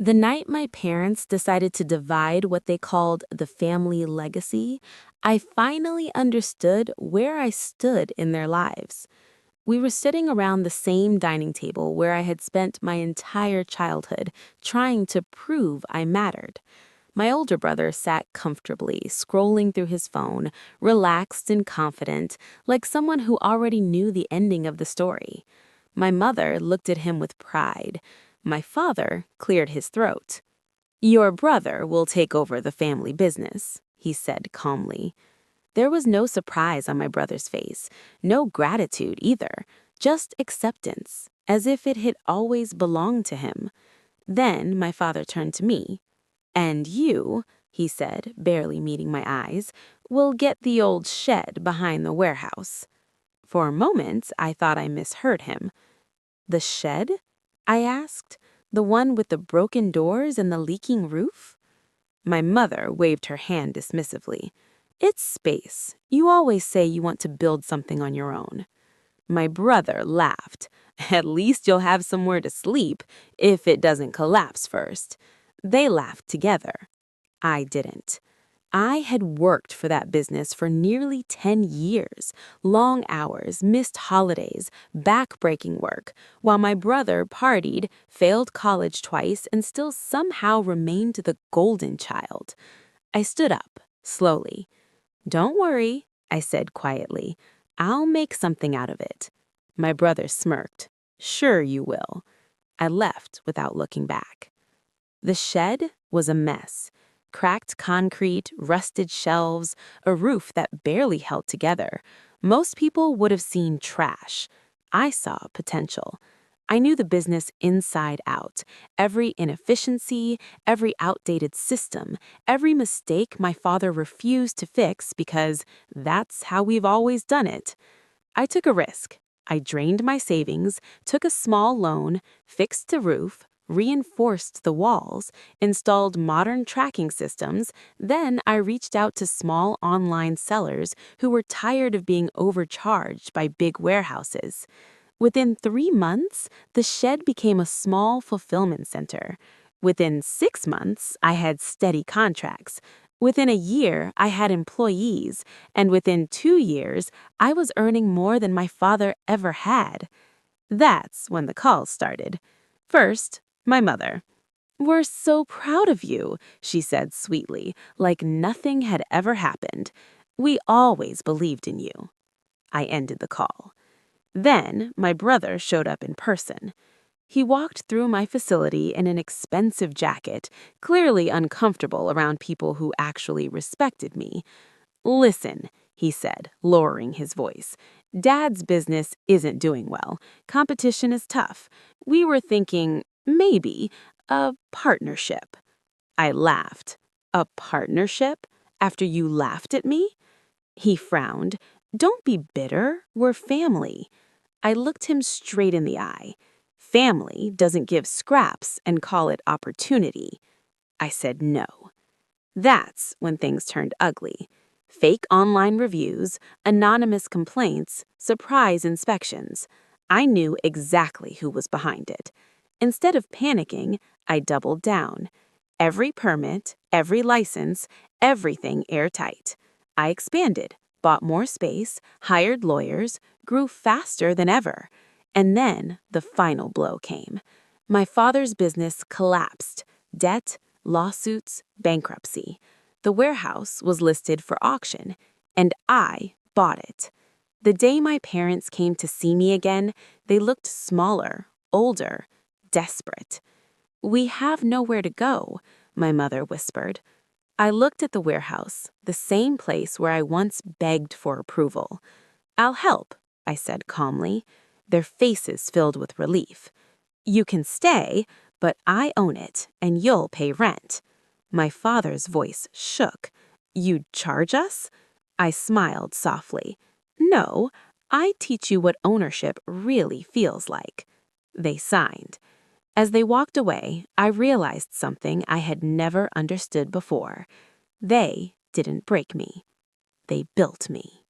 The night my parents decided to divide what they called the family legacy, I finally understood where I stood in their lives. We were sitting around the same dining table where I had spent my entire childhood trying to prove I mattered. My older brother sat comfortably, scrolling through his phone, relaxed and confident, like someone who already knew the ending of the story. My mother looked at him with pride. My father cleared his throat. "Your brother will take over the family business," he said calmly. There was no surprise on my brother's face, no gratitude either, just acceptance, as if it had always belonged to him. Then my father turned to me. "And you," he said, barely meeting my eyes, "will get the old shed behind the warehouse." For a moment, I thought I misheard him. "The shed?" I asked. "The one with the broken doors and the leaking roof?" My mother waved her hand dismissively. "It's space. You always say you want to build something on your own." My brother laughed. "At least you'll have somewhere to sleep, if it doesn't collapse first." They laughed together. I didn't. I had worked for that business for nearly 10 years, long hours, missed holidays, back-breaking work, while my brother partied, failed college twice, and still somehow remained the golden child. I stood up, slowly. "Don't worry," I said quietly. "I'll make something out of it." My brother smirked. "Sure you will." I left without looking back. The shed was a mess. Cracked concrete, rusted shelves, a roof that barely held together. Most people would have seen trash. I saw potential. I knew the business inside out. Every inefficiency, every outdated system, every mistake my father refused to fix because that's how we've always done it. I took a risk. I drained my savings, took a small loan, fixed the roof, reinforced the walls, installed modern tracking systems. Then I reached out to small online sellers who were tired of being overcharged by big warehouses. Within 3 months, the shed became a small fulfillment center. Within 6 months, I had steady contracts. Within a year, I had employees. And within 2 years, I was earning more than my father ever had. That's when the calls started. First, my mother. "We're so proud of you," she said sweetly, like nothing had ever happened. "We always believed in you." I ended the call. Then my brother showed up in person. He walked through my facility in an expensive jacket, clearly uncomfortable around people who actually respected me. "Listen," he said, lowering his voice. "Dad's business isn't doing well. Competition is tough. We were thinking, maybe, a partnership." I laughed. "A partnership? After you laughed at me?" He frowned. "Don't be bitter. We're family." I looked him straight in the eye. "Family doesn't give scraps and call it opportunity." I said no. That's when things turned ugly. Fake online reviews, anonymous complaints, surprise inspections. I knew exactly who was behind it. Instead of panicking, I doubled down. Every permit, every license, everything airtight. I expanded, bought more space, hired lawyers, grew faster than ever. And then the final blow came. My father's business collapsed. Debt, lawsuits, bankruptcy. The warehouse was listed for auction, and I bought it. The day my parents came to see me again, they looked smaller, older, desperate. "We have nowhere to go," my mother whispered. I looked at the warehouse, the same place where I once begged for approval. "I'll help," I said calmly. Their faces filled with relief. "You can stay, but I own it, and you'll pay rent." My father's voice shook. "You'd charge us?" I smiled softly. "No, I teach you what ownership really feels like." They signed. As they walked away, I realized something I had never understood before. They didn't break me. They built me.